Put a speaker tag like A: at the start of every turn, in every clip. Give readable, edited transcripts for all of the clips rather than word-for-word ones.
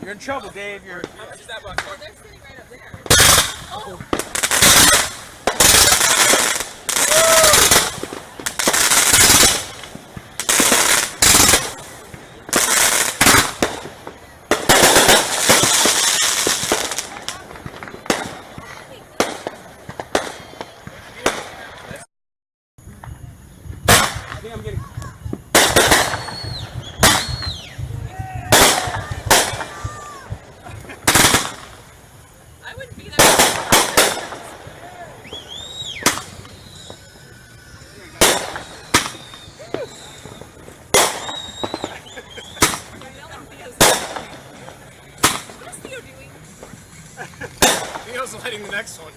A: You're in trouble, Dave. You're.
B: How much is that box?
C: Oh, they're sitting right up there. Oh.
A: I think I'm getting.
C: I wouldn't be there. What is Theo doing?
A: Theo's lighting the next one.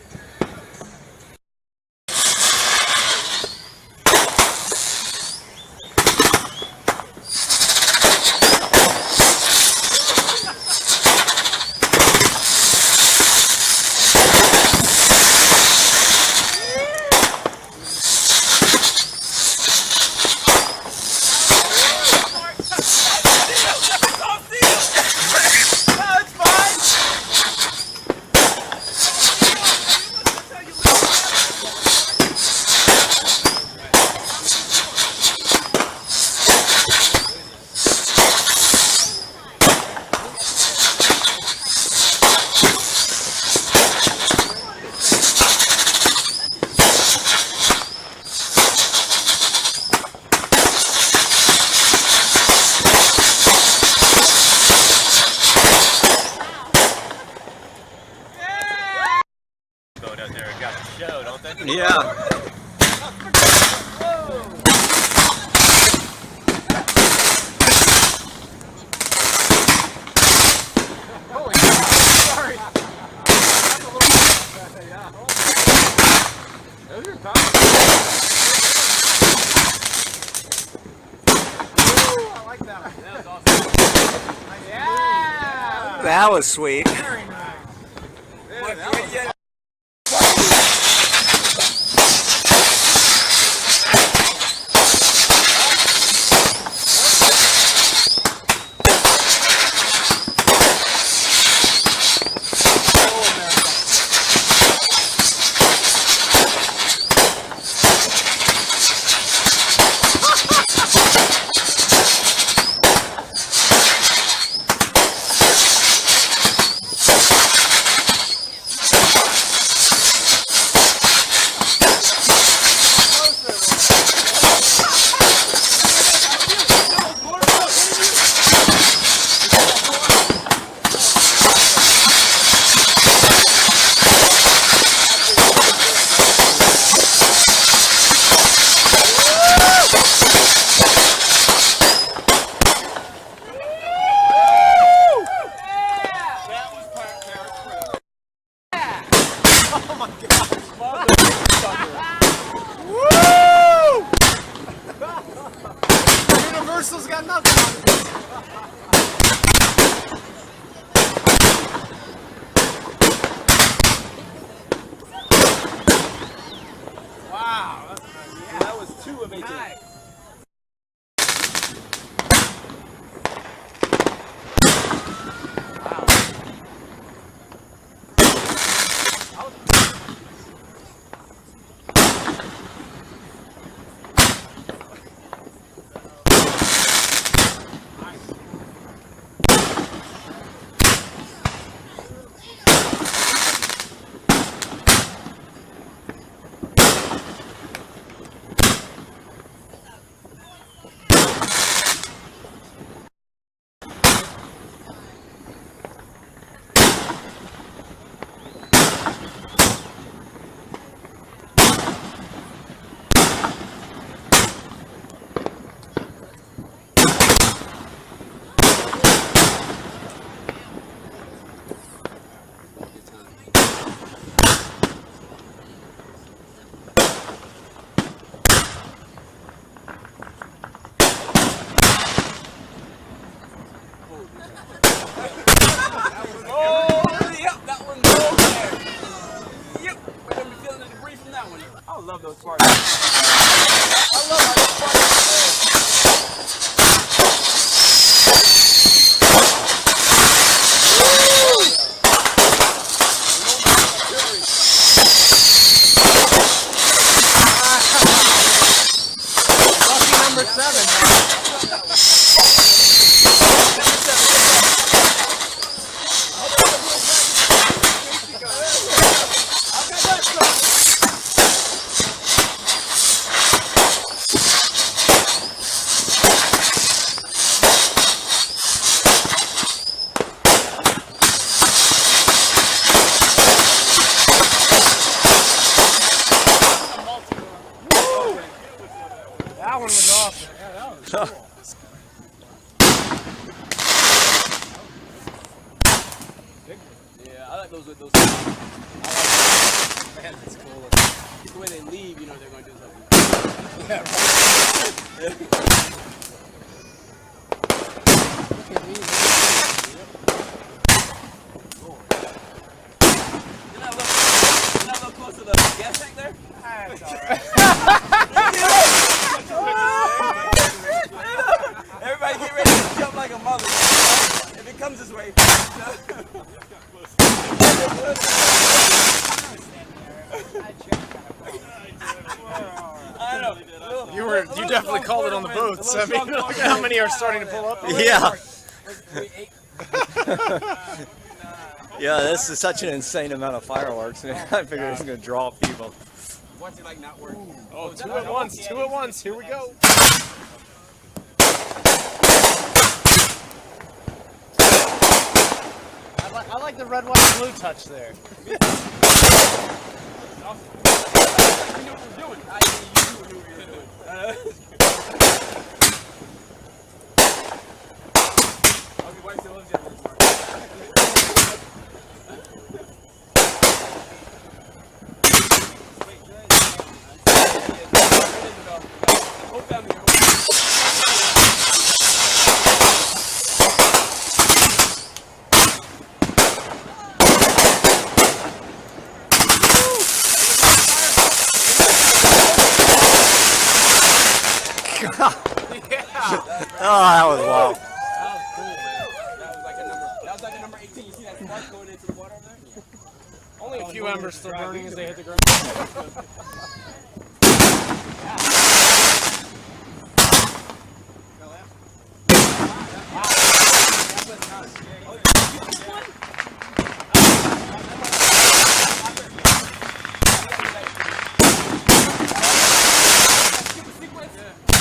B: Out there got the show, don't they?
A: Yeah. Holy sorry. Those are tough. I like that one. That was awesome. Yeah.
D: That was sweet.
A: Very nice. Yeah, that was Universal's got nothing on it. Wow, that was two amazing. Nice. I love those parts. I love how those parts. Yeah, I like those with those.
B: Man, that's cool.
A: The way they leave, you know they're going to do something.
B: Yeah,
A: You're not a little close to the gas tank there?
B: that's alright.
A: Everybody get ready to jump like a mother. If it comes this way. I know.
B: You definitely called it on the boats. I mean, look at how many are starting to pull up.
D: Yeah. Yeah, this is such an insane amount of fireworks. Man. I figured it's going to draw people.
A: What's it like not working?
B: Oh, two at once. Here we go. I like the red, white, and blue touch there.
A: You knew what you were doing. You knew what you were doing. Okay, why still loves you? Whole family.
D: Oh, that was wild.
A: That was cool, man. That was like a number 18. You see that spark going into the water over there? Yeah.
B: Only a few embers still burning as they hit the ground.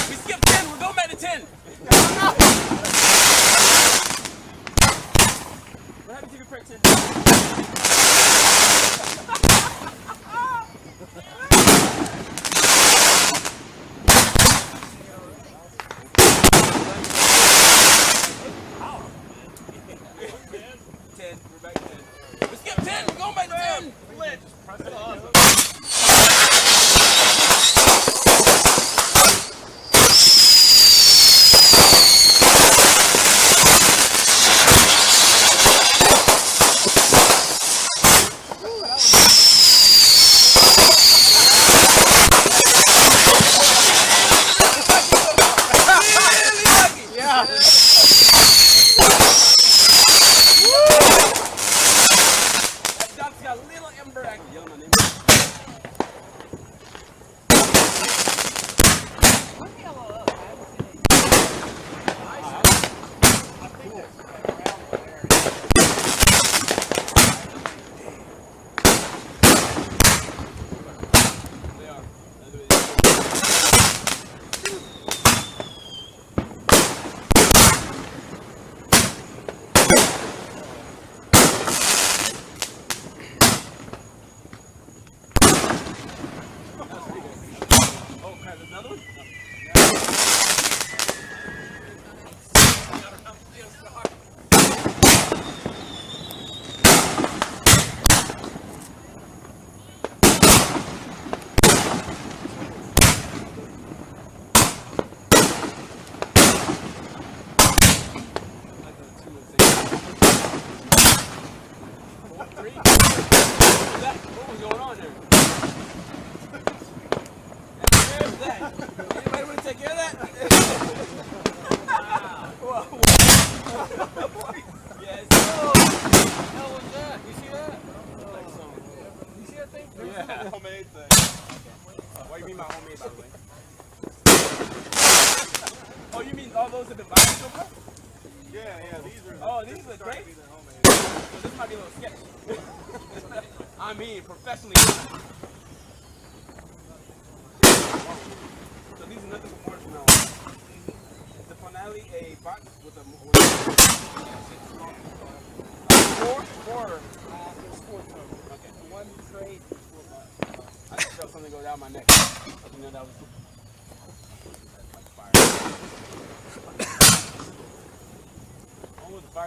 A: We skipped 10. We're going back to 10. What happened to you, Print 10? We're back to 10. We skipped 10. We're going back to 10.
B: Just press it on. Yeah.
A: That duck's got a little ember. I can yell my name. They are. Oh crap, there's another one? Three? What was going on there? Where's that? Anybody want to take care of that? Whoa. Yes. Oh, what the hell was that? You see that? Like some. You see that thing? Yeah. Homemade thing. What do you mean by homemade, by the way? Oh, you mean all those have been buying so far?
B: Yeah, these are.
A: Oh, these are great.
B: homemade.
A: So this might be a little sketch. I mean, professionally done. So these are nothing but marshmallows. Is the finale a box with a four?
B: There's 4 total.
A: Okay.
B: One tray, 4 bucks.
A: I just felt something go down my neck. You know that was like fire. Oh, the fire.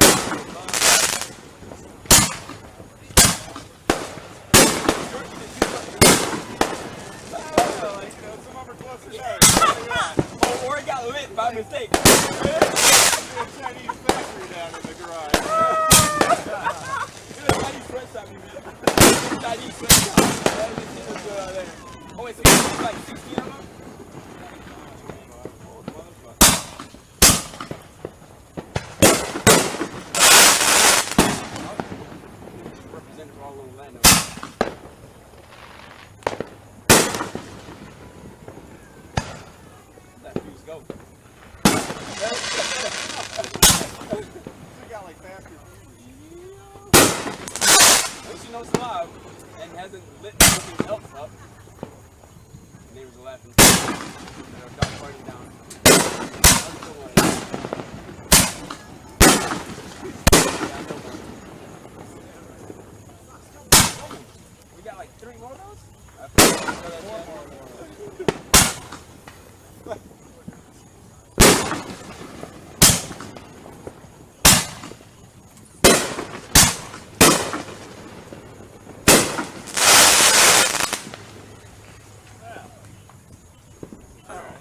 A: no slob and hasn't lit anything else up. The neighbors are laughing. They're dog partying down. We got like 3 more of those?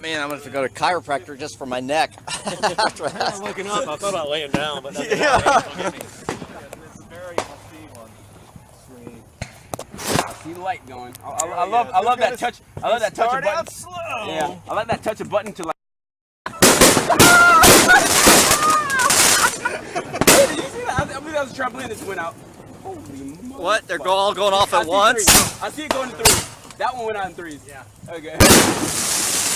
D: Man, I'm gonna have to go to chiropractor just for my neck. After that.
B: I'm looking up. I thought about laying down, but that's
E: very musty one. Sweet.
A: I see the light going. I love that touch. I love that touch of
E: Start
A: button.
E: out slow.
A: Yeah, I like that touch of button to like. Did you see that? I believe that was a trampoline that just went out. Holy
D: What? They're all going off at once?
A: I see it going in 3s. That one went out in 3s.
E: Yeah.
A: Okay.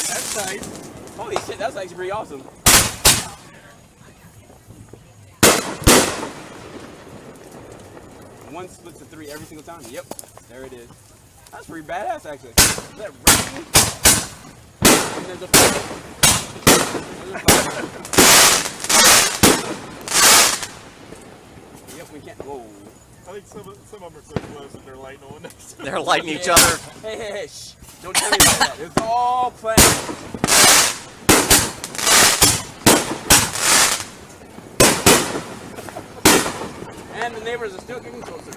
A: That's nice. Holy shit, that's actually pretty awesome. One splits to 3 every single time. Yep, there it is. That's pretty badass, actually. Is that racing? And there's a fire. Yep, we can't. Whoa.
E: I think some of them are so close that they're lighting on next to
D: They're lighting each other.
A: Hey, shh. Don't tell me about that. It's all planned. And the neighbors are still getting closer.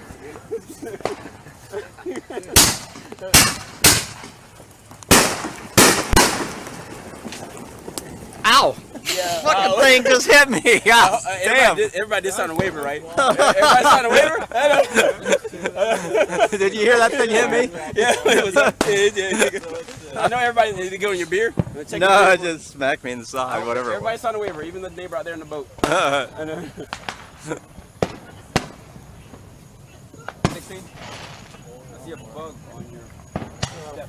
D: Ow!
A: Yeah.
D: Fucking thing just hit me. God, damn.
A: Everybody did sign a waiver, right? Everybody signed a waiver?
D: Did you hear that thing hit me?
A: Yeah, it was. I know everybody. Did it go in your beer? Check
D: No,
A: your
D: it
A: beer.
D: just smacked me in the side, whatever.
A: Everybody signed a waiver, even the neighbor out there in the boat.
D: Uh,
A: I know. 16? I see a bug on your step.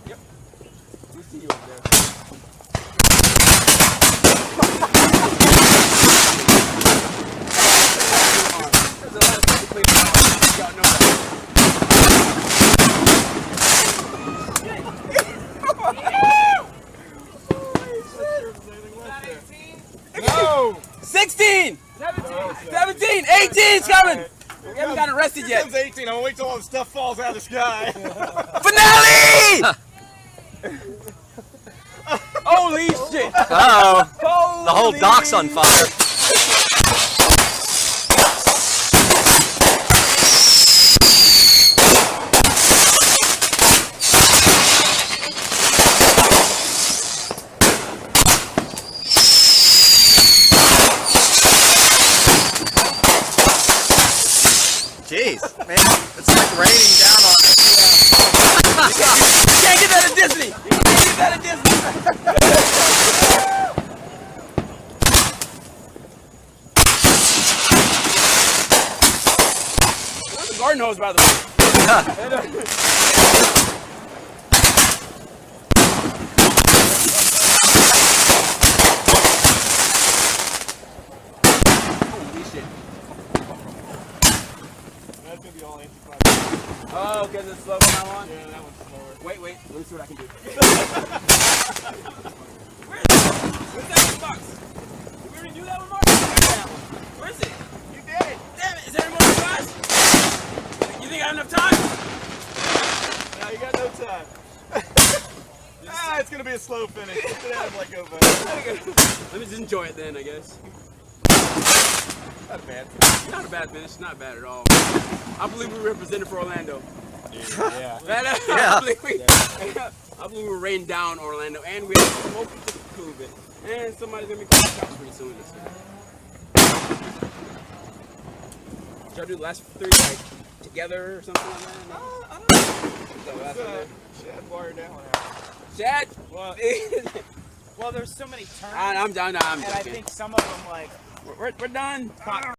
A: Yep. We see you over there. There's a lot of people playing around. Y'all know that.
E: No!
A: 16! 17! 18's coming! We haven't gotten arrested
E: Here
A: yet.
E: comes 18. I'm gonna wait till all the stuff falls out of the sky.
A: Finale! Holy shit!
D: Uh-oh.
A: Holy
D: The whole dock's on fire. Jeez, man, it's like raining down on us.
A: You can't get that at Disney! You can't get that at Disney! Where's the garden hose, by the way? Holy shit.
E: That's gonna be all anti-climate.
A: Oh, because it's slow from now on?
E: Yeah, that one's slower.
A: Wait, let me see what I can do. Where is it? Where's that one box? Did we already do that one, Mark? Where is it?
E: You did it!
A: Damn it, is there any more class? You think I have enough time?
E: Now you got no time. It's gonna be a slow finish. Get it out of like go fast.
A: Let me just enjoy it then, I guess.
E: Not bad.
A: Not a bad finish, not bad at all. I believe we represented for Orlando.
E: Yeah.
A: I believe we rained down Orlando, and we have smoke to prove it. And somebody's gonna be calling shots pretty soon this year. Should I do the last 3 like together or something like that?
E: I don't know.
A: So, last one there.
E: Shad wired that one out.
A: Chad.
F: Well, there's so many turns,
A: I'm done. I'm
F: and I
A: joking.
F: think some of them like
A: We're done.